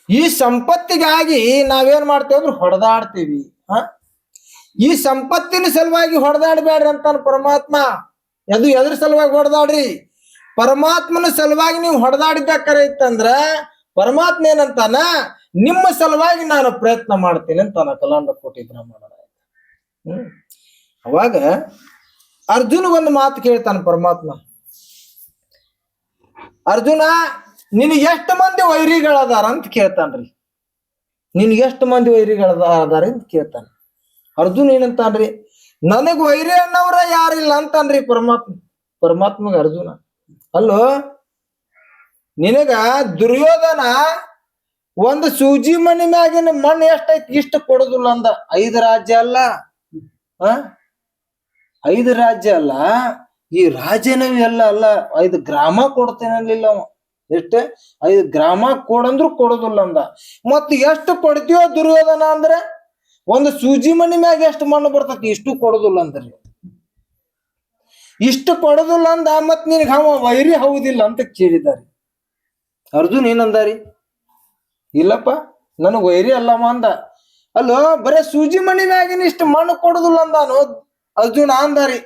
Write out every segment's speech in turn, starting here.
ಈ ಸಂಪತ್ತಿಗಾಗಿ ನಾವೇನ್ ಮಾಡ್ತೇವೆ ಅಂದ್ರೆ ಹೊಡೆದಾಡ್ತೀವಿ. ಈ ಸಂಪತ್ತಿನ ಸಲುವಾಗಿ ಹೊಡೆದಾಡ್ಬೇಡ್ರಿ ಅಂತಾನ ಪರಮಾತ್ಮ. ಅದು ಎದ್ರ ಸಲುವಾಗಿ ಹೊಡೆದಾಡ್ರಿ? ಪರಮಾತ್ಮನ ಸಲುವಾಗಿ ನೀವು ಹೊಡೆದಾಡಿದ್ದ ಕರೆ ಇತ್ತಂದ್ರ ಪರಮಾತ್ಮ ಏನಂತಾನ, ನಿಮ್ಮ ಸಲುವಾಗಿ ನಾನು ಪ್ರಯತ್ನ ಮಾಡ್ತೇನೆ ಅಂತಾನ ಕಲಾಂಡ ಕೋಟಿ ಬ್ರಾಹ್ಮಣ. ಅವಾಗ ಅರ್ಜುನ್ಗೊಂದು ಮಾತು ಕೇಳ್ತಾನ ಪರಮಾತ್ಮ. ಅರ್ಜುನ, ನಿನಗೆ ಎಷ್ಟು ಮಂದಿ ವೈರಿಗಳದಾರ ಅಂತ ಕೇಳ್ತಾನ್ರಿ. ನಿನ್ಗೆ ಎಷ್ಟು ಮಂದಿ ವೈರಿಗಳದಾರ ಅಂತ ಕೇಳ್ತಾನ. ಅರ್ಜುನ್ ಏನಂತಾನ್ರಿ, ನನಗ್ ವೈರಿ ಅನ್ನವ್ರ ಯಾರಿಲ್ಲ ಅಂತಾನ್ರಿ ಪರಮಾತ್ಮಗ ಅರ್ಜುನ. ಅಲ್ಲೋ, ನಿನಗ ದುರ್ಯೋಧನ ಒಂದು ಸೂಜಿ ಮಣಿ ಮ್ಯಾಗಿನ ಮಣ್ಣು ಎಷ್ಟೈತಿ ಇಷ್ಟು ಕೊಡುದಿಲ್ಲ ಅಂದ. 5 ರಾಜ್ಯ ಅಲ್ಲ, 5 ರಾಜ್ಯ ಅಲ್ಲ, ಈ ರಾಜ್ಯನೇ ಎಲ್ಲ ಅಲ್ಲ, 5 ಗ್ರಾಮ ಕೊಡ್ತೇನೆ ಅನ್ಲಿಲ್ಲ ಅವ. ಎಷ್ಟೇ 5 ಗ್ರಾಮ ಕೊಡಂದ್ರು ಕೊಡುದಿಲ್ಲ ಅಂದ. ಮತ್ ಎಷ್ಟು ಕೊಡ್ತೀವೋ ದುರ್ಯೋಧನ ಅಂದ್ರೆ ಒಂದು ಸೂಜಿ ಮಣಿ ಮ್ಯಾಗ ಎಷ್ಟು ಮಣ್ಣು ಬರ್ತತಿ, ಇಷ್ಟು ಕೊಡುದಿಲ್ಲ ಅಂದ್ರಿ. ಇಷ್ಟು ಕೊಡುದಿಲ್ಲ ಅಂದ. ಮತ್ ನಿನಗೆ ಅವ ವೈರಿ ಹೌದಿಲ್ಲ ಅಂತ ಕೇಳಿದಾರೆ. ಅರ್ಜುನ್ ಏನಂದಾರಿ, ಇಲ್ಲಪ್ಪ ನನಗ್ ವೈರಿ ಅಲ್ಲಮ್ಮ ಅಂದ. ಅಲ್ಲೋ, ಬರೇ ಸೂಜಿ ಮಣಿ ಮ್ಯಾಗಿನ ಇಷ್ಟು ಮಣ್ಣು ಕೊಡುದಿಲ್ಲ ಅಂದಾನು ಅರ್ಜುನ ಅಂದಾರಿ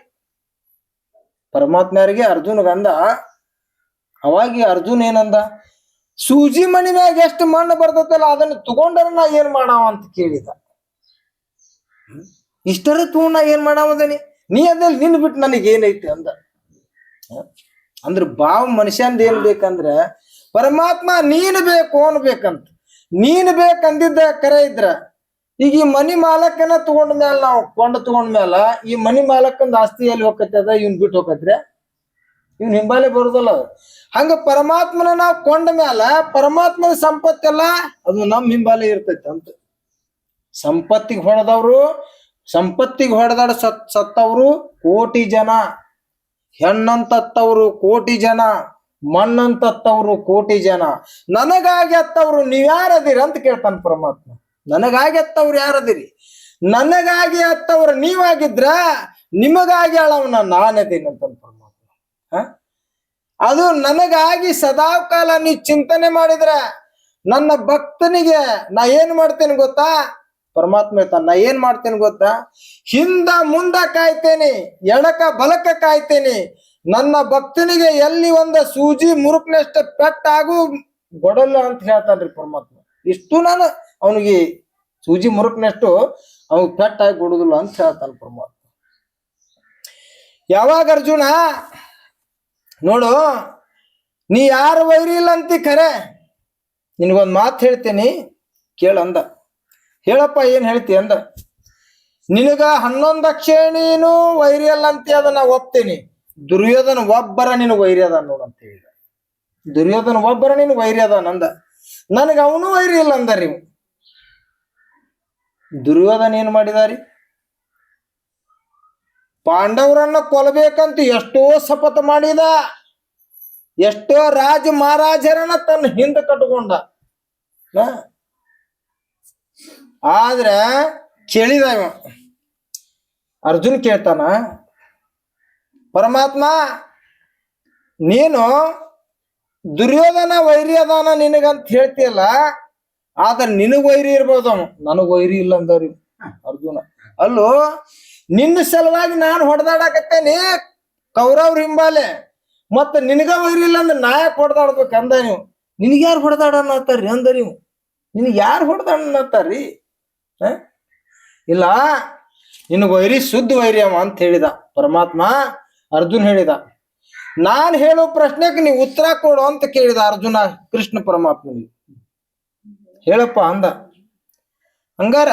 ಪರಮಾತ್ಮರಿಗೆ. ಅರ್ಜುನ್ಗ ಅಂದ. ಅವಾಗಿ ಅರ್ಜುನ್ ಏನಂದ, ಸೂಜಿ ಮಣಿ ಮ್ಯಾಗ ಎಷ್ಟು ಮಣ್ಣು ಬರ್ತೈತಲ್ಲ ಅದನ್ನ ತಗೊಂಡರ ನಾ ಏನ್ ಮಾಡಾವ ಅಂತ ಕೇಳಿದ. ಇಷ್ಟರ ತಗೊಂಡ ನಾ ಏನ್ ಮಾಡಾವದನಿ, ನೀ ಅದಲ್ಲಿ ನಿನ್ ಬಿಟ್ಟು ನನಗೆ ಏನೈತಿ ಅಂದ. ಅಂದ್ರ ಬಾವ್ ಮನುಷ್ಯಂದ ಏನ್ ಬೇಕಂದ್ರ ಪರಮಾತ್ಮ ನೀನ್ ಬೇಕು ಅನ್ಬೇಕಂತ. ನೀನ್ ಬೇಕಂದಿದ್ದ ಕರೆ ಇದ್ರ ಈಗ ಈ ಮನಿ ಮಾಲಕನ ತಗೊಂಡ ಮ್ಯಾಲ, ನಾವು ತಗೊಂಡ ಮ್ಯಾಲ ಈ ಮನಿ ಮಾಲಕಂದ ಆಸ್ತಿ ಎಲ್ಲಿ ಹೋಗತ್ತದ, ಇವ್ನ್ ಬಿಟ್ಟು ಹೋಗತ್ರೆ, ಇವ್ನ ಹಿಂಬಾಲೆ ಬರುದಲ್ಲ. ಹಂಗ ಪರಮಾತ್ಮನ ನಾವು ಕೊಂಡ ಮ್ಯಾಲ ಪರಮಾತ್ಮನ ಸಂಪತ್ತೆಲ್ಲ ಅದು ನಮ್ ಹಿಂಬಾಲೆ ಇರ್ತೈತಿ ಅಂತ. ಸಂಪತ್ತಿಗೆ ಹೊಡೆದಾಡ ಸತ್ತವ್ರು ಕೋಟಿ ಜನ, ಹೆಣ್ಣಂತತ್ತವ್ರು ಕೋಟಿ ಜನ, ಮಣ್ಣಂತತ್ತವ್ರು ಕೋಟಿ ಜನ. ನನಗಾಗಿ ಅತ್ತವ್ರು ನೀವ್ಯಾರದಿರಿ ಅಂತ ಕೇಳ್ತಾನ ಪರಮಾತ್ಮ. ನನಗಾಗಿ ಅತ್ತವ್ರು ಯಾರದಿರಿ? ನನಗಾಗಿ ಅತ್ತವ್ರು ನೀವಾಗಿದ್ರ ನಿಮಗಾಗಿ ಅಳವನ ನಾನದೀನಿ ಅಂತ ಪರಮಾತ್ಮ. ಅದು ನನಗಾಗಿ ಸದಾ ಕಾಲ ನೀ ಚಿಂತನೆ ಮಾಡಿದ್ರ ನನ್ನ ಭಕ್ತನಿಗೆ ನಾ ಏನ್ ಮಾಡ್ತೇನೆ ಗೊತ್ತಾ? ಪರಮಾತ್ಮ ಹೇಳ್ತಾನ, ನಾ ಏನ್ ಮಾಡ್ತೇನೆ ಗೊತ್ತಾ? ಹಿಂದ ಮುಂದ ಕಾಯ್ತೇನೆ, ಎಡಕ ಬಲಕ ಕಾಯ್ತೇನೆ. ನನ್ನ ಭಕ್ತನಿಗೆ ಎಲ್ಲಿ ಒಂದ ಸೂಜಿ ಮುರುಕ್ನಷ್ಟ ಪೆಟ್ಟಾಗು ಗೊಡಲ್ಲ ಅಂತ ಹೇಳ್ತಾನ್ರಿ ಪರಮಾತ್ಮ. ಇಷ್ಟು ನಾನು ಅವನಿಗೆ ಸೂಜಿ ಮುರುಕ್ನಷ್ಟು ಅವನಿಗೆ ಪೆಟ್ಟಾಗಿ ಕೊಡುದಿಲ್ಲ ಅಂತ ಹೇಳ್ತಾನ ಪರಮಾತ್ಮ. ಯಾವಾಗ ಅರ್ಜುನ ನೋಡು, ನೀ ಯಾರು ವೈರಿ ಇಲ್ಲ ಅಂತಿ ಖರೆ, ನಿನಗೊಂದು ಮಾತು ಹೇಳ್ತೇನಿ ಕೇಳಂದ. ಹೇಳಪ್ಪ ಏನ್ ಹೇಳ್ತಿ ಅಂದ. ನಿನಗ 11 ಅಕ್ಷೇಣೀನು ವೈರಿ ಅಲ್ಲ ಅಂತಿ, ಅದನ್ನ ಒಪ್ತೇನಿ. ದುರ್ಯೋಧನ ಒಬ್ಬರ ನಿನಗೆ ವೈರಿ ಅದ ನೋಡು ಅಂತ ಹೇಳಿದ. ದುರ್ಯೋಧನ ಒಬ್ಬರ ನಿನಗೆ ವೈರಿ ಅದ ನಂದ. ನನಗ ಅವನು ವೈರಿ ಇಲ್ಲ ಅಂದಾರಿ. ದುರ್ಯೋಧನ ಏನ್ ಮಾಡಿದಾರಿ? ಪಾಂಡವರನ್ನ ಕೊಲ್ಲಬೇಕಂತ ಎಷ್ಟೋ ಶಪಥ ಮಾಡಿದ, ಎಷ್ಟೋ ರಾಜ ಮಹಾರಾಜರನ್ನ ತನ್ನ ಹಿಂದ ಕಟ್ಕೊಂಡ. ಆದ್ರ ಕೇಳಿದ ಇವ ಅರ್ಜುನ್ ಕೇಳ್ತಾನ, ಪರಮಾತ್ಮ ನೀನು ದುರ್ಯೋಧನ ವೈರಿ ಅದಾನ ನಿನಗಂತ ಹೇಳ್ತೀಯಲ್ಲ, ಆದ್ರ ನಿನಗ್ ವೈರಿ ಇರ್ಬೋದು, ಅವನು ನನಗ್ ವೈರಿ ಇಲ್ಲ ಅಂದವ್ರಿ ಅರ್ಜುನ. ಅಲ್ಲೋ, ನಿನ್ನ ಸಲುವಾಗಿ ನಾನು ಹೊಡೆದಾಡಕತ್ತೇನಿ ಕೌರವ್ರ ಹಿಂಬಾಲೆ, ಮತ್ತ ನಿನಗ ವೈರಿ ಇಲ್ಲ ಅಂದ್ರೆ ನಾಯಕ್ ಹೊಡೆದಾಡ್ಬೇಕು ಅಂದ ನೀವು. ನಿನಗ್ ಯಾರು ಹೊಡೆದಾಡನ್ನತ್ತಾರ್ರಿ ಅಂದ ನೀವು. ನಿನಗ್ ಯಾರು ಹೊಡೆದಾಡನ್ನತ್ತಾರ್ರಿ? ಇಲ್ಲ, ನಿನಗ್ ವೈರಿ ಶುದ್ಧ ವೈರಿ ಅವ ಅಂತ ಹೇಳಿದ ಪರಮಾತ್ಮ. ಅರ್ಜುನ್ ಹೇಳಿದ, ನಾನ್ ಹೇಳೋ ಪ್ರಶ್ನೆಗೆ ನೀವು ಉತ್ತರ ಕೊಡು ಅಂತ ಕೇಳಿದ ಅರ್ಜುನ ಕೃಷ್ಣ ಪರಮಾತ್ಮನಿಗೆ. ಹೇಳಪ್ಪ ಅಂದ. ಹಂಗಾರ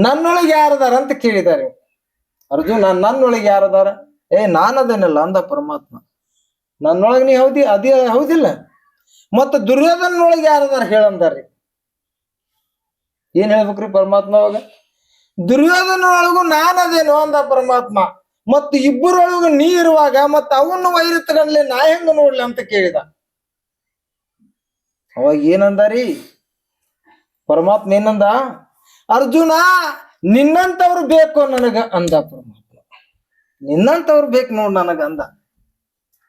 ನನ್ನೊಳಗೆ ಯಾರದಾರ ಅಂತ ಕೇಳಿದಾರೆ ಅರ್ಜುನ. ನನ್ನೊಳಗೆ ಯಾರದಾರ? ನಾನದೇನಲ್ಲ ಅಂದ ಪರಮಾತ್ಮ. ನನ್ನೊಳಗೆ ನೀ ಅದೇ ಹೌದಿಲ್ಲ, ಮತ್ತ ದುರ್ಯೋಧನೊಳಗೆ ಯಾರದಾರ ಹೇಳಂದಾರಿ. ಏನ್ ಹೇಳ್ಬೇಕ್ರಿ ಪರಮಾತ್ಮ ಅವಾಗ? ದುರ್ಯೋಧನೊಳಗು ನಾನದೇನು ಅಂದ ಪರಮಾತ್ಮ. ಮತ್ತ ಇಬ್ಬರೊಳಗು ನೀ ಇರುವಾಗ ಮತ್ತ ಅವನು ವೈರಿ ತಗನ್ಲಿ ನಾ ಹೆಂಗ ನೋಡ್ಲಿ ಅಂತ ಕೇಳಿದ. ಅವಾಗ ಏನಂದಾರಿ ಪರಮಾತ್ಮ? ಏನಂದ? ಅರ್ಜುನ, ನಿನ್ನಂತವ್ರು ಬೇಕು ನನಗ ಅಂದ ಪರಮಾತ್ಮ. ನಿನ್ನಂತವ್ರು ಬೇಕು ನೋಡ್ ನನಗ ಅಂದ.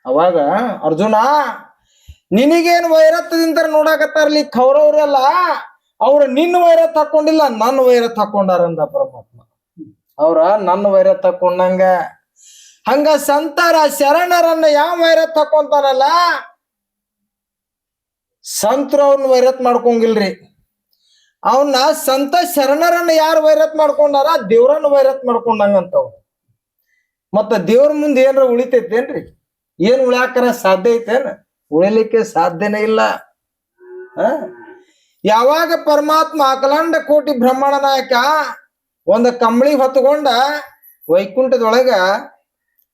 ಅವಾಗ ಅರ್ಜುನ, ನಿನಗೇನು ವೈರತ್ವದಿಂದ ನೋಡಾಕತ್ತಾರಲಿ ಕೌರವ್ರೆಲ್ಲ, ಅವ್ರು ನಿನ್ನ ವೈರತ್ ಹಾಕೊಂಡಿಲ್ಲ, ನನ್ನ ವೈರತ್ ಹಾಕೊಂಡಾರಂದ ಪರಮಾತ್ಮ. ಅವ್ರ ನನ್ನ ವೈರತ್ ಹಾಕೊಂಡಂಗ. ಹಂಗ ಸಂತರ ಶರಣರನ್ನ ಯಾವ ವೈರತ್ ಹಾಕೊಂತಾನಲ್ಲ, ಸಂತರು ಅವ್ರನ್ನ ವೈರತ್ ಮಾಡ್ಕೊಂಗಿಲ್ರಿ. ಅವನ್ನ ಸಂತ ಶರಣರನ್ನ ಯಾರು ವೈರತ್ ಮಾಡ್ಕೊಂಡಾರ, ದೇವ್ರನ್ನ ವೈರತ್ ಮಾಡ್ಕೊಂಡಂಗಂತವ್. ಮತ್ತ ದೇವ್ರ ಮುಂದೆ ಏನ್ರ ಉಳಿತೈತೇನ್ರಿ? ಏನ್ ಉಳ್ಯಾಕರ ಸಾಧ್ಯ ಐತೇನ? ಉಳಿಲಿಕ್ಕೆ ಸಾಧ್ಯನೇ ಇಲ್ಲ. ಯಾವಾಗ ಪರಮಾತ್ಮ ಅಖಿಲಾಂಡ ಕೋಟಿ ಬ್ರಹ್ಮಾಂಡ ನಾಯಕ ಒಂದ ಕಂಬಳಿ ಹೊತ್ತುಕೊಂಡ ವೈಕುಂಠದೊಳಗ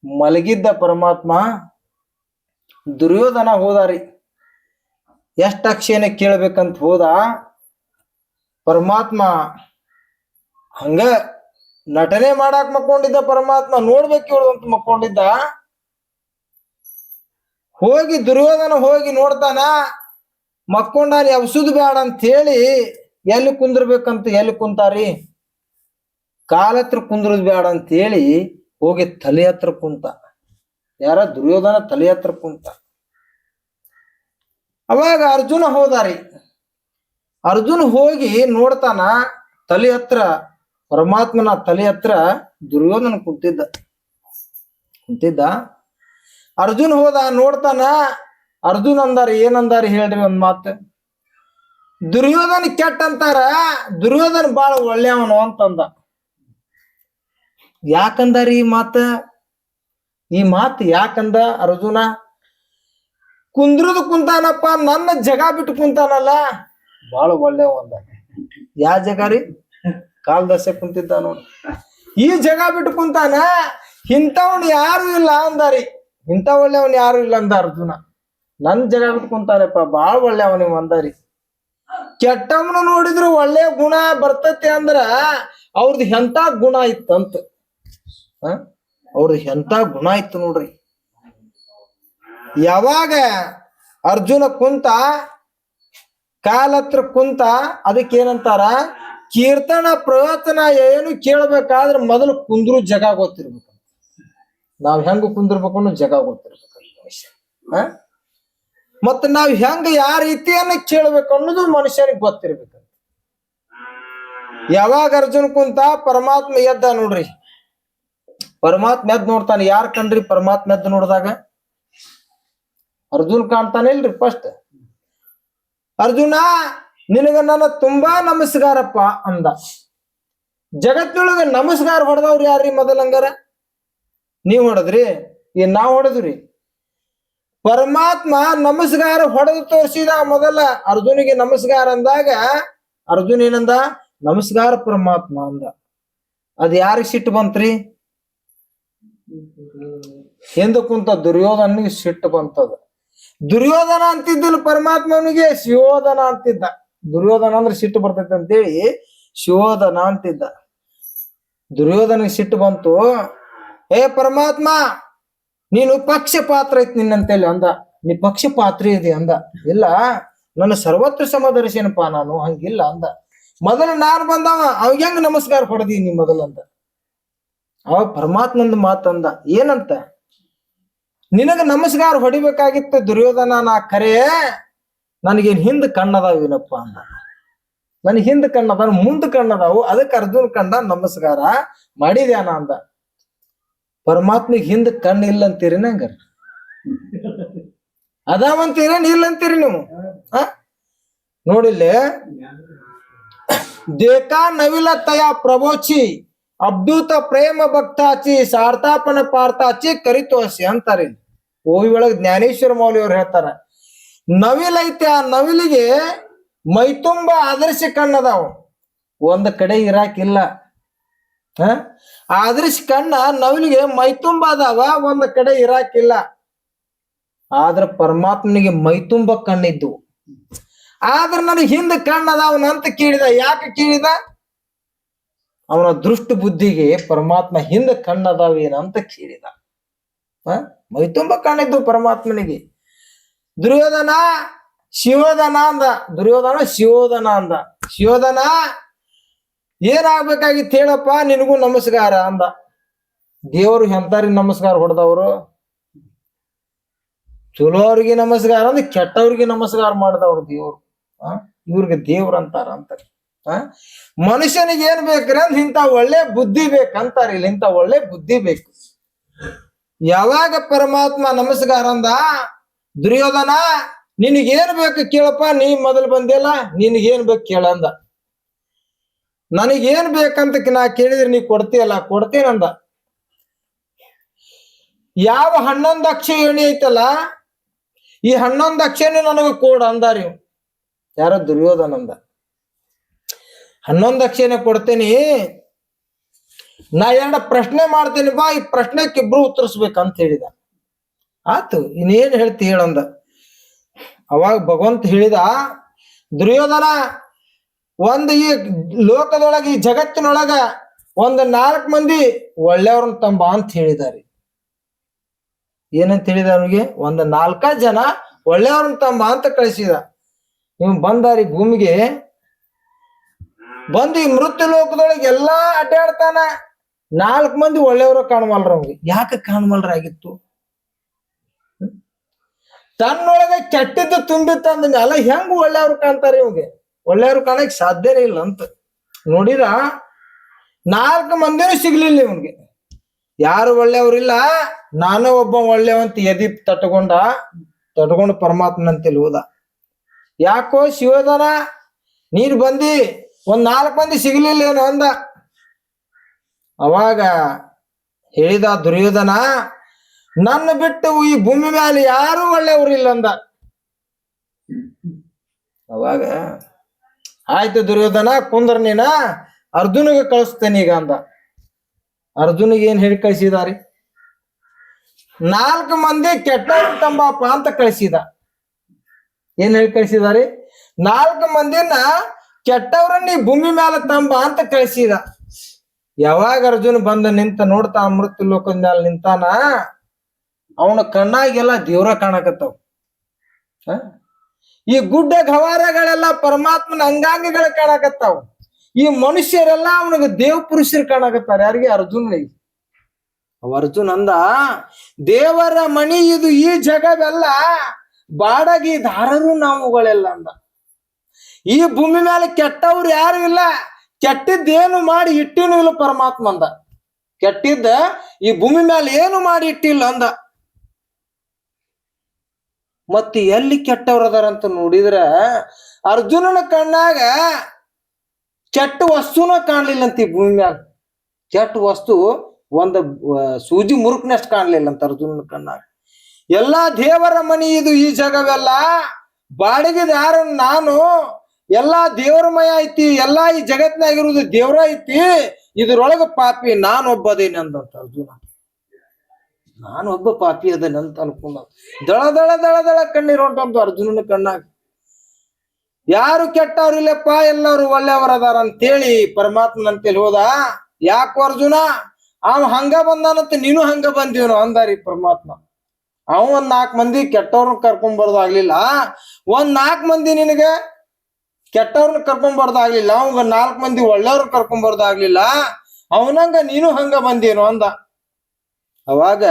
ಮಲಗಿದ್ದ ಪರಮಾತ್ಮ, ದುರ್ಯೋಧನ ಹೋದಾರಿ. ಎಷ್ಟ ಅಕ್ಷಯನ ಕೇಳ್ಬೇಕಂತ ಹೋದ ಪರಮಾತ್ಮ. ಹಂಗ ನಟನೆ ಮಾಡಾಕ್ ಮಕ್ಕೊಂಡಿದ್ದ ಪರಮಾತ್ಮ, ನೋಡ್ಬೇಕು ಇವ್ರು ಅಂತ ಮಕ್ಕೊಂಡಿದ್ದ. ಹೋಗಿ ದುರ್ಯೋಧನ ಹೋಗಿ ನೋಡ್ತಾನ, ಮಕ್ಕೊಂಡಾರಿ ಅವಸುದ್ ಬ್ಯಾಡ ಅಂತ ಹೇಳಿ ಎಲ್ಲಿ ಕುಂದ್ರಬೇಕಂತ ಎಲ್ಲಿ ಕುಂತಾರಿ, ಕಾಲ ಹತ್ರ ಕುಂದ್ರದ್ ಬ್ಯಾಡ ಅಂತ ಹೇಳಿ ಹೋಗಿ ತಲೆ ಹತ್ರ ಕುಂತ. ಯಾರ? ದುರ್ಯೋಧನ ತಲೆ ಹತ್ರ ಕುಂತ. ಅವಾಗ ಅರ್ಜುನ ಹೋದಾರಿ. ಅರ್ಜುನ ಹೋಗಿ ನೋಡ್ತಾನ, ತಲೆ ಹತ್ರ ಪರಮಾತ್ಮನ ತಲೆ ಹತ್ರ ದುರ್ಯೋಧನ ಕುಂತಿದ್ದ. ಅರ್ಜುನ್ ಹೋದ ನೋಡ್ತಾನ. ಅರ್ಜುನ್ ಅಂದಾರಿ, ಏನಂದಾರಿ ಹೇಳ್ರಿ ಒಂದ್ ಮಾತು. ದುರ್ಯೋಧನ ಕೆಟ್ಟ ಅಂತಾರ, ದುರ್ಯೋಧನ ಬಾಳ ಒಳ್ಳೆಯವನು ಅಂತಂದ. ಯಾಕಂದಾರಿ ಈ ಮಾತು ಯಾಕಂದ ಅರ್ಜುನ? ಕುಂದ್ರದು ಕುಂತಾನಪ್ಪ, ನನ್ನ ಜಗ ಬಿಟ್ಟು ಕುಂತಾನಲ್ಲ, ಬಾಳ ಒಳ್ಳೆವ ಅಂದ. ಯಾ ಜಗ ರೀ? ಕಾಲ್ದಸೆ ಕುಂತಿದ್ದ ನೋಡು, ಈ ಜಗ ಬಿಟ್ಟು ಕುಂತಾನ. ಇಂಥವ್ನು ಯಾರು ಇಲ್ಲ ಅಂದಾರಿ. ಇಂಥ ಒಳ್ಳೆಯವನ್ ಯಾರು ಇಲ್ಲ ಅಂದ ಅರ್ಜುನ. ನನ್ ಜಗ ಬಿಟ್ಟು ಕುಂತಾನಪ್ಪ, ಬಾಳ ಒಳ್ಳೆಯವನಿವ್ ಅಂದಾರಿ. ಕೆಟ್ಟವನು ನೋಡಿದ್ರು ಒಳ್ಳೆ ಗುಣ ಬರ್ತತಿ ಅಂದ್ರ ಅವ್ರದ್ದು ಎಂತ ಗುಣ ಇತ್ತಂತ. ಅವ್ರದ್ದು ಎಂತ ಗುಣ ಇತ್ತು ನೋಡ್ರಿ. ಯಾವಾಗ ಅರ್ಜುನ ಕುಂತ, ಕಾಲತ್ರ ಕುಂತ, ಅದಕ್ಕೇನಂತಾರ, ಕೀರ್ತನ ಪ್ರವಚನ ಏನು ಕೇಳ್ಬೇಕಾದ್ರೆ ಮೊದಲು ಕುಂದ್ರು ಜಗ ಗೊತ್ತಿರ್ಬೇಕು. ನಾವ್ ಹೆಂಗ ಕುಂದಿರ್ಬೇಕು ಅನ್ನೋ ಜಗ ಗೊತ್ತಿರ್ಬೇಕು. ಮತ್ತ ನಾವ್ ಹೆಂಗ ಯಾವ ರೀತಿಯನ್ನ ಕೇಳ್ಬೇಕು ಅನ್ನೋದು ಮನುಷ್ಯನಿಗೆ ಗೊತ್ತಿರ್ಬೇಕು. ಯಾವಾಗ ಅರ್ಜುನ್ ಕುಂತ, ಪರಮಾತ್ಮ ಎದ್ದ ನೋಡ್ರಿ. ಪರಮಾತ್ಮ ಎದ್ದು ನೋಡ್ತಾನೆ. ಯಾರ್ ಕಂಡ್ರಿ ಪರಮಾತ್ಮ ಎದ್ದು ನೋಡಿದಾಗ? ಅರ್ಜುನ್ ಕಾಣ್ತಾನೆ ಇಲ್ರಿ. ಫಸ್ಟ್ ಅರ್ಜುನ, ನಿನಗ ನನ್ನ ತುಂಬಾ ನಮಸ್ಕಾರಪ್ಪ ಅಂದ. ಜಗತ್ತಿನೊಳಗ ನಮಸ್ಕಾರ ಹೊಡೆದವ್ರು ಯಾರ್ರಿ ಮೊದಲಂಗಾರ? ನೀವ್ ಹೊಡೆದ್ರಿ, ನಾವ್ ಹೊಡೆದ್ರಿ. ಪರಮಾತ್ಮ ನಮಸ್ಕಾರ ಹೊಡೆದು ತೋರಿಸಿದ ಮೊದಲ ಅರ್ಜುನಿಗೆ ನಮಸ್ಕಾರ ಅಂದಾಗ, ಅರ್ಜುನ್ ಏನಂದ? ನಮಸ್ಕಾರ ಪರಮಾತ್ಮ ಅಂದ. ಅದ್ ಯಾರಿಗೆ ಸಿಟ್ಟು ಬಂತ್ರಿ? ಹಿಂದ ಕುಂತ ದುರ್ಯೋಧನಿಗೆ ಸಿಟ್ಟು ಬಂತದ. ದುರ್ಯೋಧನ ಅಂತಿದ್ದಿಲ್ಲ ಪರಮಾತ್ಮನಿಗೆ, ಶಿವೋಧನ ಅಂತಿದ್ದ. ದುರ್ಯೋಧನ ಅಂದ್ರೆ ಸಿಟ್ಟು ಬರ್ತೈತೆ ಅಂತೇಳಿ ಶಿವೋಧನ ಅಂತಿದ್ದ. ದುರ್ಯೋಧನಿಗೆ ಸಿಟ್ಟು ಬಂತು. ಏ ಪರಮಾತ್ಮ, ನೀನು ಪಕ್ಷಪಾತ್ರ ಐತಿ ನಿನ್ನಂತೇಳಿ ಅಂದ. ನೀ ಪಕ್ಷಪಾತ್ರಿ ಇದೆ ಅಂದ. ಇಲ್ಲ, ನನ್ನ ಸರ್ವತ್ರ ಸಮದರ್ಶನಪ್ಪ ನಾನು, ಹಂಗಿಲ್ಲ ಅಂದ. ಮೊದಲು ನಾನು ಬಂದವ, ಅವಾಗ ಹೆಂಗ ನಮಸ್ಕಾರ ಹೊಡೆದೀನಿ ಮೊದಲಂದ. ಅವಾಗ ಪರಮಾತ್ಮಂದು ಮಾತಂದ. ಏನಂತ? ನಿನಗ ನಮಸ್ಕಾರ ಹೊಡಿಬೇಕಾಗಿತ್ತು ದುರ್ಯೋಧನ, ನಾ ಖರೆ ನನಗೇನ್ ಹಿಂದ್ ಕಣ್ಣದಾವಿನಪ್ಪ ಅಂದ. ನನ್ಗೆ ಹಿಂದ್ ಕಣ್ಣದ, ಮುಂದ್ ಕಣ್ಣದಾವು, ಅದಕ್ಕೆ ಅರ್ಜುನ್ ಕಂಡ ನಮಸ್ಕಾರ ಮಾಡಿದ್ಯಾನ ಅಂದ. ಪರಮಾತ್ಮಿಗೆ ಹಿಂದ್ ಕಣ್ಣು ಇಲ್ಲ ಅಂತೀರಿ ನಂಗಾರ? ಅದಾವಂತೀರೇನ್ ಇಲ್ಲ ಅಂತೀರಿ ನೀವು? ನೋಡಿಲ್ಲಿ, ದೇಖಾ ನವಿಲತಯ ಪ್ರಭೋಚಿ ಅಬ್ದೂತ ಪ್ರೇಮ ಭಕ್ತಾಚಿ ಸಾರ್ಥಾಪನ ಪಾರ್ಥಾಚಿ ಕರಿತೋಸಿ ಅಂತಾರೆ. ಓವಿ ಒಳಗ್ ಜ್ಞಾನೇಶ್ವರ ಮೌಲ್ಯವ್ರು ಹೇಳ್ತಾರ, ನವಿಲೈತೆ, ಆ ನವಿಲಿಗೆ ಮೈತುಂಬ ಆದರ್ಶ ಕಣ್ಣದಾವ, ಒಂದ್ ಕಡೆ ಇರಾಕಿಲ್ಲ. ಆದರ್ಶ ಕಣ್ಣ ನವಿಲಿಗೆ ಮೈತುಂಬ ಅದಾವ, ಒಂದ್ ಕಡೆ ಇರಾಕಿಲ್ಲ. ಆದ್ರ ಪರಮಾತ್ಮನಿಗೆ ಮೈತುಂಬ ಕಣ್ಣಿದ್ದು. ಆದ್ರ ನನಗೆ ಹಿಂದ ಕಣ್ಣದಾವನಂತ ಕೇಳಿದ. ಯಾಕೆ ಕೇಳಿದ? ಅವನ ದೃಷ್ಟ ಬುದ್ಧಿಗೆ ಪರಮಾತ್ಮ ಹಿಂದ ಕಣ್ಣದಾವೇನಂತ ಕೇಳಿದ. ಮೈತುಂಬ ಕಣ್ಣಿದ್ದು ಪರಮಾತ್ಮನಿಗೆ. ದುರ್ಯೋಧನ ಶಿವೋಧನ ಅಂದ. ದುರ್ಯೋಧನ ಶಿವೋಧನ ಅಂದ. ಶಿವೋಧನ, ಏನಾಗ್ಬೇಕಾಗಿತ್ತು ಹೇಳಪ್ಪ, ನಿನಗೂ ನಮಸ್ಕಾರ ಅಂದ. ದೇವರು ಎಂತಾರಿ ನಮಸ್ಕಾರ ಹೊಡೆದವರು? ಚಲೋವ್ರಿಗೆ ನಮಸ್ಕಾರ ಅಂದ್ರೆ ಕೆಟ್ಟವ್ರಿಗೆ ನಮಸ್ಕಾರ ಮಾಡಿದವ್ರು ದೇವ್ರು. ಇವ್ರಿಗೆ ದೇವ್ರ ಅಂತಾರ ಅಂತ. ಮನುಷ್ಯನಿಗೆ ಏನ್ ಬೇಕ್ರಿ ಅಂದ್ರೆ ಇಂಥ ಒಳ್ಳೆ ಬುದ್ಧಿ ಬೇಕಂತಾರ. ಇಲ್ಲಿ ಇಂಥ ಒಳ್ಳೆ ಬುದ್ಧಿ ಬೇಕು. ಯಾವಾಗ ಪರಮಾತ್ಮ ನಮಸ್ಕಾರ ಅಂದ, ದುರ್ಯೋಧನ ನಿನಗೇನ್ ಬೇಕು ಕೇಳಪ್ಪ, ನೀ ಮೊದಲು ಬಂದಿಲ್ಲ, ನಿನಗೇನ್ ಬೇಕು ಕೇಳಂದ. ನನಗೇನ್ ಬೇಕಂತ ನಾ ಕೇಳಿದ್ರೆ ನೀ ಕೊಡ್ತೀಯಲ್ಲ, ಕೊಡ್ತೀನಂದ. ಯಾವ 11 ಅಕ್ಷ ಏಣಿ ಐತಲ್ಲ, ಈ 11 ಅಕ್ಷನೇ ನನಗ ಕೊಡ ಅಂದಾರಿ. ಯಾರ? ದುರ್ಯೋಧನಂದ. 11 ಅಕ್ಷನೇ ಕೊಡ್ತೇನಿ, ನಾ 2 ಪ್ರಶ್ನೆ ಮಾಡ್ತೇನಿ ಬಾ, ಈ ಪ್ರಶ್ನೆಗೆ ಇಬ್ರು ಉತ್ತರಿಸ್ಬೇಕಂತ ಹೇಳಿದ. ಆತು, ಇನ್ನೇನ್ ಹೇಳ್ತಿ ಹೇಳಂದ. ಅವಾಗ ಭಗವಂತ ಹೇಳಿದ, ದುರ್ಯೋಧನ ಈ ಲೋಕದೊಳಗ, ಈ ಜಗತ್ತಿನೊಳಗ 4 ಮಂದಿ ಒಳ್ಳೆಯವ್ರನ್ನ ತಂಬ ಅಂತ ಹೇಳಿದಾರೆ. ಏನಂತ ಹೇಳಿದ? ಅವ್ನಿಗೆ 4 ಜನ ಒಳ್ಳೆಯವ್ರನ್ನ ತಂಬ ಅಂತ ಕಳಿಸಿದ. ಇವ್ ಬಂದಾರಿ ಭೂಮಿಗೆ ಬಂದು ಈ ಮೃತ್ಯು ಲೋಕದೊಳಗೆ ಎಲ್ಲಾ ಅಡ್ಡಾಡ್ತಾನ. 4 ಮಂದಿ ಒಳ್ಳೆಯವರು ಕಾಣಮಲ್ರ. ಅವ್ನಿಗೆ ಯಾಕೆ ಕಾಣಮಲ್ರಾಗಿತ್ತು? ತನ್ನೊಳಗೆ ಕೆಟ್ಟಿದ್ದು ತುಂಬಿತ್ತಂದ ಮೇಲೆ ಹೆಂಗ ಒಳ್ಳೆಯವ್ರು ಕಾಣ್ತಾರೆ? ಇವ್ಗೆ ಒಳ್ಳೆಯವ್ರು ಕಾಣಕ್ ಸಾಧ್ಯನೇ ಇಲ್ಲ ಅಂತ ನೋಡಿರ. 4 ಮಂದಿನೂ ಸಿಗ್ಲಿಲ್ಲ ಇವನ್ಗೆ. ಯಾರು ಒಳ್ಳೆಯವ್ರಿಲ್ಲ, ನಾನು ಒಬ್ಬ ಒಳ್ಳೆಯವಂತ ಎದಿ ತಟ್ಕೊಂಡು ಪರಮಾತ್ಮನಂತೇಳಿ ಹೋದ. ಯಾಕೋ ಶಿವಧನ ನೀನ್ ಬಂದಿ 4 ಮಂದಿ ಸಿಗ್ಲಿಲ್ಲ ಏನು ಅಂದ. ಅವಾಗ ಹೇಳಿದ ದುರ್ಯೋಧನ, ನನ್ನ ಬಿಟ್ಟು ಈ ಭೂಮಿ ಮೇಲೆ ಯಾರು ಒಳ್ಳೆಯವ್ರಿಲ್ಲ ಅಂದ. ಅವಾಗ ಆಯ್ತು ದುರ್ಯೋಧನ ಕುಂದ್ರ, ನೀನ ಅರ್ಜುನಿಗೆ ಕಳಿಸ್ತೇನೆ ಈಗ ಅಂದ. ಅರ್ಜುನಿಗೆ ಏನ್ ಹೇಳಿ ಕಳಿಸಿದಾರಿ? 4 ಮಂದಿ ಕೆಟ್ಟವ್ರ ತಂಬಾಪ ಅಂತ ಕಳಿಸಿದ. ಏನ್ ಹೇಳಿ ಕಳಿಸಿದಾರಿ? 4 ಮಂದಿನ ಕೆಟ್ಟವ್ರನ್ನ ಈ ಭೂಮಿ ಮೇಲೆ ತಂಬ ಅಂತ ಕಳಿಸಿದ. ಯಾವಾಗ ಅರ್ಜುನ್ ಬಂದ ನಿಂತ ನೋಡ್ತಾನ, ಮೃತ್ಯು ಲೋಕದ ಮ್ಯಾಲ ನಿಂತಾನ, ಅವನ ಕಣ್ಣಾಗೆಲ್ಲ ದೇವ್ರ ಕಾಣಕತ್ತಾವ. ಈ ಗುಡ್ಡ ಗವಾರಗಳೆಲ್ಲ ಪರಮಾತ್ಮನ ಅಂಗಾಂಗಗಳು ಕಾಣಕತ್ತಾವ. ಈ ಮನುಷ್ಯರೆಲ್ಲ ಅವನಿಗೆ ದೇವ್ ಪುರುಷರು ಕಾಣಕತ್ತಾರ. ಯಾರಿಗೆ? ಅರ್ಜುನಿಗೆ. ಅರ್ಜುನ್ ಅಂದ, ದೇವರ ಮಣಿ ಇದು ಈ ಜಗವೆಲ್ಲ, ಬಾಡಗಿ ದಾರರು ನಾವುಗಳೆಲ್ಲ ಅಂದ. ಈ ಭೂಮಿ ಮೇಲೆ ಕೆಟ್ಟವ್ರು ಯಾರು ಇಲ್ಲ, ಕೆಟ್ಟಿದ್ದೇನು ಮಾಡಿ ಇಟ್ಟಿನೂ ಇಲ್ಲ ಪರಮಾತ್ಮ ಅಂದ. ಕೆಟ್ಟಿದ್ದ ಈ ಭೂಮಿ ಮೇಲೆ ಏನು ಮಾಡಿ ಇಟ್ಟಿಲ್ಲ ಅಂದ. ಮತ್ತೆ ಎಲ್ಲಿ ಕೆಟ್ಟವ್ರು ಅದಾರಂತ ನೋಡಿದ್ರ ಅರ್ಜುನನ ಕಣ್ಣಾಗ ಕೆಟ್ಟ ವಸ್ತುನ ಕಾಣ್ಲಿಲ್ಲ ಅಂತ. ಈ ಭೂಮಿ ಮ್ಯಾಲ ಕೆಟ್ಟ ವಸ್ತು ಒಂದು ಸೂಜಿ ಮುರುಕ್ನಷ್ಟು ಕಾಣ್ಲಿಲ್ಲ ಅಂತ ಅರ್ಜುನನ ಕಣ್ಣಾಗ. ಎಲ್ಲಾ ದೇವರ ಮನಿ ಇದು ಈ ಜಗವೆಲ್ಲ, ಬಾಡಿಗೆ ಯಾರು ನಾನು, ಎಲ್ಲಾ ದೇವರಮಯ ಐತಿ, ಎಲ್ಲಾ ಈ ಜಗತ್ನಾಗಿರುವುದು ದೇವ್ರ ಐತಿ, ಇದ್ರೊಳಗ ಪಾಪಿ ನಾನೊಬ್ಬದೇನೆ ಅಂದಂತ ಅರ್ಜುನ. ನಾನೊಬ್ಬ ಪಾಪಿ ಅದನಂತ ಅನ್ಕೊಂಡ ದಳ ದಳ ದಳ ದಳ ಕಣ್ಣೀರು ಹೊಂಟಂತು ಅರ್ಜುನನ ಕಣ್ಣಾಗ. ಯಾರು ಕೆಟ್ಟವ್ರಿಲ್ಲಪ್ಪ, ಎಲ್ಲರೂ ಒಳ್ಳೆಯವರು ಅದಾರ ಅಂತೇಳಿ ಪರಮಾತ್ಮನಂತೇಳಿ ಹೋದ. ಯಾಕೋ ಅರ್ಜುನ, ಅವ ಹಂಗ ಬಂದಾನಂತ ನೀನು ಹಂಗ ಬಂದೀವನು ಅಂದಾರಿ ಪರಮಾತ್ಮ. ಅವ 4 ಮಂದಿ ಕೆಟ್ಟವ್ರನ್ನ ಕರ್ಕೊಂಡ್ ಬರೋದಾಗ್ಲಿಲ್ಲ, 4 ಮಂದಿ ನಿನಗೆ ಕೆಟ್ಟವ್ರನ್ನ ಕರ್ಕೊಂಡ್ ಬರೋದಾಗ್ಲಿಲ್ಲ, ಅವಂಗ 4 ಮಂದಿ ಒಳ್ಳೆಯವ್ರನ್ನ ಕರ್ಕೊಂಡ್ ಬರೋದಾಗ್ಲಿಲ್ಲ, ಅವನಂಗ ನೀನು ಹಂಗ ಬಂದೇನು ಅಂದ. ಅವಾಗ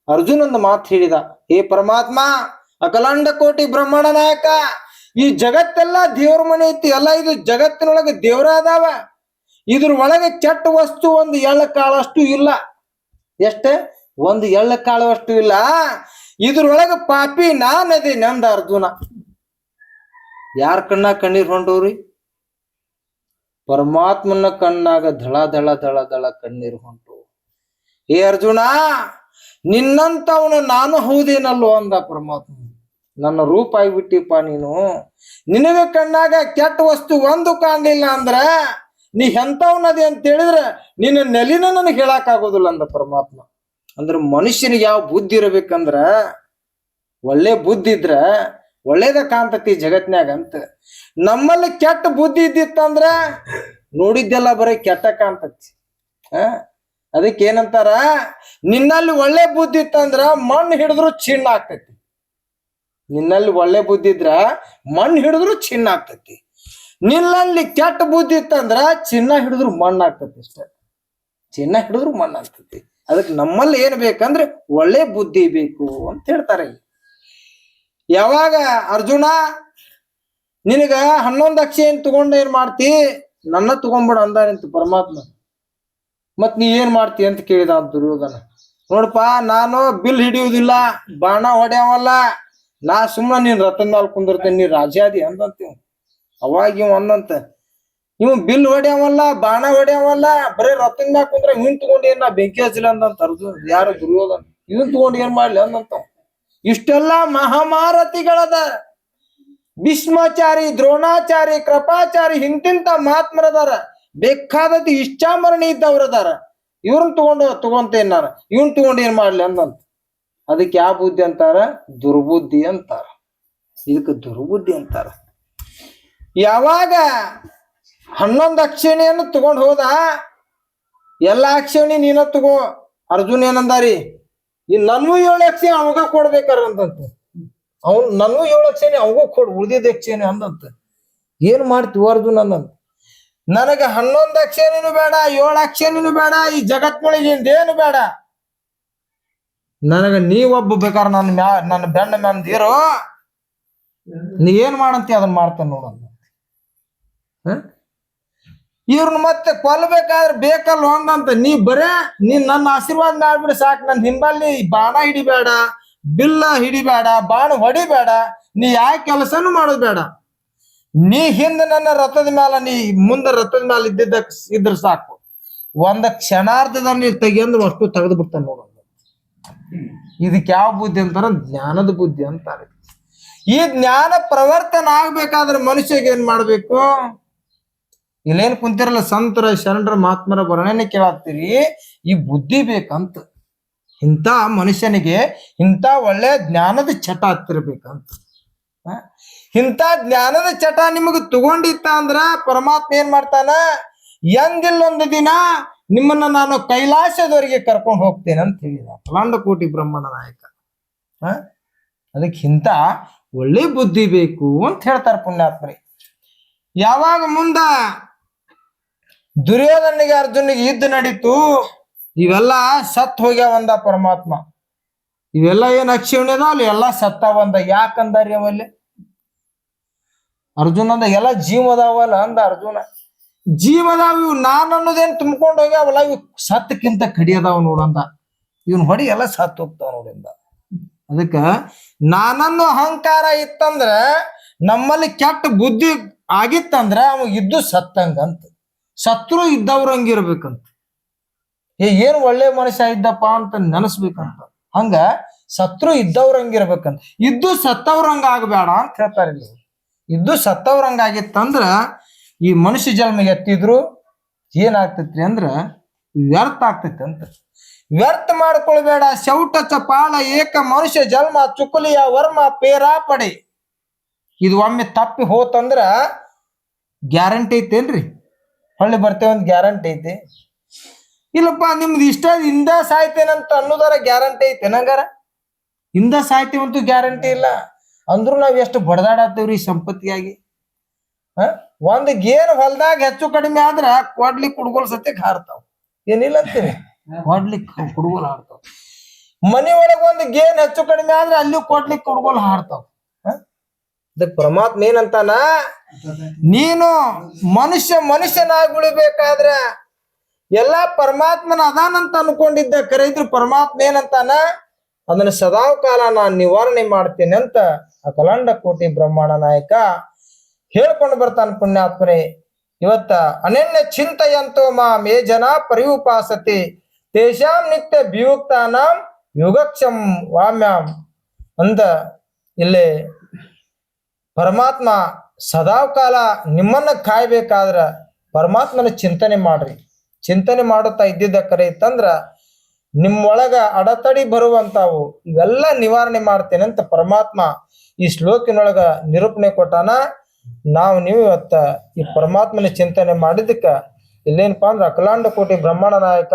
ಅರ್ಜುನಂದ ಮಾತು ಹೇಳಿದ, ಹೇ ಪರಮಾತ್ಮ, ಅಖಿಲಾಂಡ ಕೋಟಿ ಬ್ರಹ್ಮಾಂಡ ನಾಯಕ, ಈ ಜಗತ್ತೆಲ್ಲ ದೇವ್ರ ಮನೆ ಐತಿ, ಎಲ್ಲ ಇದು ಜಗತ್ತಿನೊಳಗೆ ದೇವ್ರ ಅದಾವ, ಇದ್ರ ಒಳಗೆ ಕೆಟ್ಟ ವಸ್ತು 1 ಎಳ್ಳ ಕಾಳಷ್ಟು ಇಲ್ಲ. ಎಷ್ಟೇ? 1 ಎಳ್ಳ ಕಾಳಷ್ಟು ಇಲ್ಲ. ಇದ್ರೊಳಗ ಪಾಪಿ ನಾನದೇ ನಂದ ಅರ್ಜುನ. ಯಾರ ಕಣ್ಣಾಗ ಕಣ್ಣೀರ್ ಹೊಂಟವ್ರಿ? ಪರಮಾತ್ಮನ ಕಣ್ಣಾಗ ಧಳ ಧಳ ಧಳ ಧಳ ಕಣ್ಣೀರ್ ಹೊಂಟು. ಏ ಅರ್ಜುನ, ನಿನ್ನಂತವನು ನಾನು ಹೌದೇನಲ್ಲೋ ಅಂದ ಪರಮಾತ್ಮ. ನನ್ನ ರೂಪ ಆಗಿಬಿಟ್ಟಿಪ್ಪ ನೀನು. ನಿನಗ ಕಣ್ಣಾಗ ಕೆಟ್ಟ ವಸ್ತು 1 ಕಾಣಲಿಲ್ಲ ಅಂದ್ರ ನೀ ಎಂತವನದಿ ಅಂತ ಹೇಳಿದ್ರೆ ನಿನ್ನ ನೆಲಿನ ನನಗೆ ಹೇಳಕ್ ಆಗೋದಿಲ್ಲ ಅಂದ ಪರಮಾತ್ಮ. ಅಂದ್ರೆ ಮನುಷ್ಯನಿಗೆ ಯಾವ ಬುದ್ಧಿ ಇರಬೇಕಂದ್ರ, ಒಳ್ಳೆ ಬುದ್ಧಿ ಇದ್ರ ಒಳ್ಳೇದ ಕಾಣ್ತತಿ ಜಗತ್ನ್ಯಾಗ ಅಂತ. ನಮ್ಮಲ್ಲಿ ಕೆಟ್ಟ ಬುದ್ಧಿ ಇದ್ದಿತ್ತಂದ್ರ ನೋಡಿದ್ದೆಲ್ಲ ಬರೀ ಕೆಟ್ಟ ಕಾಣ್ತತಿ. ಅದಕ್ಕೆ ಏನಂತಾರ, ನಿನ್ನಲ್ಲಿ ಒಳ್ಳೆ ಬುದ್ಧಿ ಇತ್ತಂದ್ರ ಮಣ್ಣು ಹಿಡಿದ್ರು ಚಿನ್ನ ಆಗ್ತೈತಿ. ನಿನ್ನಲ್ಲಿ ಒಳ್ಳೆ ಬುದ್ಧಿ ಇದ್ರ ಮಣ್ಣು ಹಿಡಿದ್ರು ಚಿನ್ನ ಆಗ್ತೈತಿ. ನಿನ್ನಲ್ಲಿ ಕೆಟ್ಟ ಬುದ್ಧಿ ಇತ್ತಂದ್ರ ಚಿನ್ನ ಹಿಡಿದ್ರು ಮಣ್ಣು ಆಗ್ತೈತಿ. ಅಷ್ಟೇ, ಚಿನ್ನ ಹಿಡಿದ್ರು ಮಣ್ಣು ಆಗ್ತೈತಿ. ಅದಕ್ಕೆ ನಮ್ಮಲ್ಲಿ ಏನ್ ಬೇಕಂದ್ರೆ ಒಳ್ಳೆ ಬುದ್ಧಿ ಬೇಕು ಅಂತ ಹೇಳ್ತಾರೆ. ಯಾವಾಗ ಅರ್ಜುನ ನಿನಗ 11 ಅಕ್ಷ ಏನ್ ತಗೊಂಡ ಏನ್ ಮಾಡ್ತಿ, ನನ್ನ ತಗೊಂಡ್ಬಿಡ ಅಂದಾರಂತ ಪರಮಾತ್ಮ. ಮತ್ ನೀ ಏನ್ ಮಾಡ್ತಿ ಅಂತ ಕೇಳಿದ ದುರ್ಯೋಧನ. ನೋಡಪ್ಪ, ನಾನು ಬಿಲ್ ಹಿಡಿಯುವುದಿಲ್ಲ, ಬಾಣ ಹೊಡೆಯವಲ್ಲ, ನಾ ಸುಮ್ಮನೆ ನೀನ್ ರಥದ ಮ್ಯಾಲ ಕುಂದಿರ್ತೇನೆ, ನೀ ರಾಜಾದಿ ಅಂದಂತೀವ್. ಅವಾಗ ಇವ್ ಅಂದಂತ, ಇವ್ ಬಿಲ್ ಹೊಡೆಯವಲ್ಲ, ಬಾಣ ಹೊಡೆಯವಲ್ಲ, ಬರೀ ರಥದ ಮ್ಯಾಲ ಕುಂದ್ರ ಇವನ್ ತಗೊಂಡ್ ಏನ್ ನಾ ಬೆಂಕಿ ಹಚ್ಚಿಲ್ಲ ಅಂದಂತ ಅರ್ಜುನ್. ಯಾರು ದುರ್ಯೋಧನ. ಇವನ್ ತಗೊಂಡ್ ಏನ್ ಮಾಡ್ಲಿ ಅಂದಂತ. ಇಷ್ಟೆಲ್ಲಾ ಮಹಾಮಾರತಿಗಳದ, ಭೀಷ್ಮಾಚಾರಿ, ದ್ರೋಣಾಚಾರಿ, ಕೃಪಾಚಾರಿ, ಹಿಂತಿಂತ ಮಹಾತ್ಮರದಾರ, ಬೇಕಾದದ್ದು ಇಚ್ಛಾಮರಣಿ ಇದ್ದವ್ರದಾರ. ಇವ್ರನ್ನ ತಗೊಂತೇನ್ ನಾನು, ಇವನ್ ತಗೊಂಡ್ ಏನ್ ಮಾಡ್ಲಿ ಅಂದಂತ. ಅದಕ್ಕೆ ಯಾವ ಬುದ್ಧಿ ಅಂತಾರ? ದುರ್ಬುದ್ಧಿ ಅಂತಾರ. ಇದಕ್ಕೆ ದುರ್ಬುದ್ಧಿ ಅಂತಾರ. ಯಾವಾಗ 11 ಅಕ್ಷಣಿಯನ್ನು ತಗೊಂಡ್ ಹೋದ, ಎಲ್ಲಾ ಅಕ್ಷಣಿ ನೀನ ತಗೋ. ಅರ್ಜುನ್ ಏನಂದಾರಿ, ಈ ನನ್ಗೂ 7 ಅಕ್ಷ ಅವಾಗ ಕೊಡ್ಬೇಕಾರ ಅಂತಂತ. ಅವ್ನು ನನ್ಗೂ 7 ಅಕ್ಷಣಿ ಅವಾಗೂ ಕೊಡ್, ಉಳಿದಿದ್ದ ಅಕ್ಷಣಿ ಅಂದಂತ. ಏನ್ ಮಾಡ್ತೀವಿ ಅರ್ಜುನ್ ಅಂದಂತ. ನನಗ 11 ಅಕ್ಷಣಿನೂ ಬೇಡ, 7 ಅಕ್ಷಣಿನೂ ಬೇಡ, ಈ ಜಗತ್ನೊಳಗೆ ಏನು ಬೇಡ. ನನಗ ನೀವೊಬ್ಬ ಬೇಕಾರ ನನ್ನ ಬೆಣ್ಣ ಮ್ಯಾಂದಿರೋ, ನೀ ಏನ್ ಮಾಡಂತಿ ಅದನ್ನ ಮಾಡ್ತಾನೆ ನೋಡಂತ. ಇವ್ರನ್ನ ಮತ್ತೆ ಕೊಲ್ಬೇಕಾದ್ರೆ ಬೇಕಲ್ಲ ಒಂದಂತ. ನೀನ್ ನನ್ನ ಆಶೀರ್ವಾದ ಮಾಡ್ಬಿಡಿ ಸಾಕು, ನನ್ ಹಿಂಬಲ್ಲಿ ಬಾಣ ಹಿಡಿಬೇಡ, ಬಿಲ್ಲ ಹಿಡಿಬೇಡ, ಬಾಣ ಹೊಡಿಬೇಡ, ನೀ ಯಾವ ಕೆಲಸನೂ ಮಾಡೋದ್ ಬೇಡ. ನೀ ಹಿಂದ ನನ್ನ ರಥದ ಮ್ಯಾಲ, ನೀ ಮುಂದೆ ರಥದ ಮ್ಯಾಲ ಇದ್ರ ಸಾಕು. ಒಂದ ಕ್ಷಣಾರ್ಧದ ನೀ ತೆಗಿಯಂದ್ರೆ ಅಷ್ಟು ತೆಗೆದು ಬಿಡ್ತಾನೆ ನೋಡ. ಇದಕ್ಕೆ ಯಾವ ಬುದ್ಧಿ ಅಂತಾರ? ಜ್ಞಾನದ ಬುದ್ಧಿ ಅಂತಾರೆ. ಈ ಜ್ಞಾನ ಪ್ರವರ್ತನ ಆಗ್ಬೇಕಾದ್ರೆ ಮನುಷ್ಯಗೆ ಏನ್ ಮಾಡ್ಬೇಕು? ಇಲ್ಲೇನ್ ಕುಂತಿರಲ್ಲ ಸಂತರ, ಶರಣರ, ಮಹಾತ್ಮರ ವರ್ಣನೆ ಕೇಳಾಗ್ತೀರಿ, ಈ ಬುದ್ಧಿ ಬೇಕಂತ. ಇಂಥ ಮನುಷ್ಯನಿಗೆ ಇಂಥ ಒಳ್ಳೆ ಜ್ಞಾನದ ಚಟ ಹತ್ತಿರ್ಬೇಕಂತ. ಇಂಥ ಜ್ಞಾನದ ಚಟ ನಿಮಗ್ ತಗೊಂಡಿತ್ತ ಅಂದ್ರ ಪರಮಾತ್ಮ ಏನ್ ಮಾಡ್ತಾನ? ಎಂದಿಲ್ಲೊಂದು ದಿನ ನಿಮ್ಮನ್ನ ನಾನು ಕೈಲಾಸದವರೆಗೆ ಕರ್ಕೊಂಡು ಹೋಗ್ತೇನೆ ಅಂತ ಹೇಳಿದ ಅಖಿಲಾಂಡ ಕೋಟಿ ಬ್ರಹ್ಮಾಂಡ ನಾಯಕ. ಅದಕ್ಕೆ ಇಂಥ ಒಳ್ಳೆ ಬುದ್ಧಿ ಬೇಕು ಅಂತ ಹೇಳ್ತಾರ ಪುಣ್ಯಾತ್ಮರಿ. ಯಾವಾಗ ಮುಂದ ದುರ್ಯೋಧನಿಗೆ ಅರ್ಜುನಿಗೆ ಯುದ್ಧ ನಡೀತು, ಇವೆಲ್ಲ ಸತ್ ಹೋಗ್ಯಾವಂದ ಪರಮಾತ್ಮ. ಇವೆಲ್ಲ ಏನ್ ಅಕ್ಷಿಣಿ ಅದಾವಲ್ಲ ಎಲ್ಲ ಸತ್ತಾವಂದ. ಯಾಕಂದಾರಿ ಅವಲ್ಲಿ ಅರ್ಜುನ ಅಂದ, ಎಲ್ಲ ಜೀವ ಅದಾವಲ್ಲ ಅಂದ ಅರ್ಜುನ. ಜೀವ ಅದಾವ, ಇವು ನಾನು ಅನ್ನೋದೇನ್ ತುಂಬ್ಕೊಂಡು ಹೋಗ್ಯಾವಲ್ಲ, ಇವು ಸತ್ತಕ್ಕಿಂತ ಕಡಿ ಅದಾವ ನೋಡಂದ. ಇವನ್ ಹೊಡಿ ಎಲ್ಲ ಸತ್ ಹೋಗ್ತಾವ ನೋಡಿಂದ. ಅದಕ್ಕ ನಾನನ್ನು ಅಹಂಕಾರ ಇತ್ತಂದ್ರ, ನಮ್ಮಲ್ಲಿ ಕೆಟ್ಟ ಬುದ್ಧಿ ಆಗಿತ್ತಂದ್ರ ಅವ ಇದ್ದು ಸತ್ತಂಗಂತ. ಸತ್ರು ಇದ್ದವ್ರಂಗಿರ್ಬೇಕಂತ. ಏನು ಒಳ್ಳೆ ಮನುಷ್ಯ ಇದ್ದಪ್ಪ ಅಂತ ನೆನಸ್ಬೇಕಂತ. ಹಂಗ ಸತ್ರು ಇದ್ದವ್ರಂಗಿರ್ಬೇಕಂತ. ಇದ್ದು ಸತ್ತವ್ರಂಗ ಆಗ್ಬೇಡ ಅಂತ ಹೇಳ್ತಾರೆ ಇಲ್ಲಿ. ಇದ್ದು ಸತ್ತವ್ರಂಗಾಗಿತ್ತಂದ್ರ ಈ ಮನುಷ್ಯ ಜನ್ಮ ಎತ್ತಿದ್ರು ಏನಾಗ್ತೈತ್ರಿ ಅಂದ್ರ ವ್ಯರ್ಥ ಆಗ್ತೈತಿ ಅಂತ. ವ್ಯರ್ಥ ಮಾಡ್ಕೊಳ್ಬೇಡ. ಶೌಟ ಚಪಾಳ ಏಕ ಮನುಷ್ಯ ಜನ್ಮ ಚುಕುಲಿಯ ವರ್ಮ ಪೇರಾ ಪಡೆ. ಇದು ಒಮ್ಮೆ ತಪ್ಪಿ ಹೋತಂದ್ರ ಗ್ಯಾರಂಟಿ ಐತೇನ್ರಿ? ಹೊಳ್ಳಿ ಬರ್ತೇವೆ ಅಂತ ಗ್ಯಾರಂಟಿ ಐತಿ? ಇಲ್ಲಪ್ಪ, ನಿಮ್ದು ಇಷ್ಟ ಇಂದ ಸಾಯ್ತೇನಂತ ಅನ್ನೋದಾರ ಗ್ಯಾರಂಟಿ ಐತೆ ನಂಗಾರ? ಇಂದ ಸಾಯ್ತೇವಂತೂ ಗ್ಯಾರಂಟಿ ಇಲ್ಲ. ಅಂದ್ರು ನಾವ್ ಎಷ್ಟು ಬಡದಾಡತ್ತೇವ್ರಿ ಸಂಪತ್ತಿಗಾಗಿ. ಒಂದ್ ಗೇನ್ ಹೊಲ್ದಾಗ ಹೆಚ್ಚು ಕಡಿಮೆ ಆದ್ರ ಕೊಡ್ಲಿ ಕುಡ್ಗೋಲ್ ಸತ್ಯಕ್ ಹಾರ್ತಾವ. ಏನಿಲ್ಲ ಅಂತೀನಿ, ಕೊಡ್ಲಿಕ್ ಕುಡ್ಗೋಲ್ ಹಾರ್ತಾವ. ಮನಿ ಒಳಗ ಒಂದ್ ಗೇನ್ ಹೆಚ್ಚು ಕಡಿಮೆ ಆದ್ರೆ ಅಲ್ಲಿ ಕೊಡ್ಲಿಕ್ ಕುಡ್ಗೋಲ್ ಹಾರ್ತಾವ. ಅದಕ್ಕೆ ಪರಮಾತ್ಮ ಏನಂತಾನ, ನೀನು ಮನುಷ್ಯನಾಗಿ ಉಳಿಬೇಕಾದ್ರ ಎಲ್ಲಾ ಪರಮಾತ್ಮನ ಅದಾನಂತ ಅನ್ಕೊಂಡಿದ್ದ ಕರೆ ಇದ್ರು ಪರಮಾತ್ಮ ಏನಂತಾನ, ಅದನ್ನ ಸದಾವ್ ಕಾಲ ನಾನ್ ನಿವಾರಣೆ ಮಾಡ್ತೇನೆ ಅಂತ ಅಖಿಲಾಂಡ ಕೋಟಿ ಬ್ರಹ್ಮಾಂಡ ನಾಯಕ ಹೇಳ್ಕೊಂಡು ಬರ್ತಾನ ಪುಣ್ಯಾತ್ಮರೇ. ಇವತ್ತ ಅನನ್ಯ ಚಿಂತೆಯಂತೋ ಮಾಂ ಯೇ ಜನ ಪರಿಉಪಾಸತೆ ತೇಷಾಂ ನಿತ್ಯ ವಿಯುಕ್ತಾನಾಂ ಯೋಗಕ್ಷಂ ವಾಮ್ಯಾಂ ಅಂದ. ಇಲ್ಲಿ ಪರಮಾತ್ಮ ಸದಾವ್ ಕಾಲ ನಿಮ್ಮನ್ನ ಕಾಯ್ಬೇಕಾದ್ರ ಪರಮಾತ್ಮನ ಚಿಂತನೆ ಮಾಡ್ರಿ. ಚಿಂತನೆ ಮಾಡುತ್ತಾ ಇದ್ದಿದ್ದ ಕರೆ ಇತ್ತಂದ್ರ ನಿಮ್ಮೊಳಗ ಅಡತಡಿ ಬರುವಂತಾವು ಇವೆಲ್ಲ ನಿವಾರಣೆ ಮಾಡ್ತೇನೆ ಅಂತ ಪರಮಾತ್ಮ ಈ ಶ್ಲೋಕಿನೊಳಗ ನಿರೂಪಣೆ ಕೊಟ್ಟಾನ. ನೀವು ಇವತ್ತ ಈ ಪರಮಾತ್ಮನ ಚಿಂತನೆ ಮಾಡಿದ್ದಕ್ಕ ಇಲ್ಲೇನಪ್ಪಾ ಅಂದ್ರ ಅಖಿಲಾಂಡ ಕೋಟಿ ಬ್ರಹ್ಮಾಂಡ ನಾಯಕ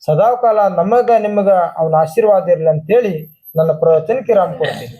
ಸದಾವ್ ಕಾಲ ನಮಗ ನಿಮಗ ಅವನ ಆಶೀರ್ವಾದ ಇರ್ಲಿ ಅಂತೇಳಿ ನನ್ನ ಪ್ರವಚನಕ್ಕೆ ರಾಮ್ ಕೊಡ್ತೀನಿ.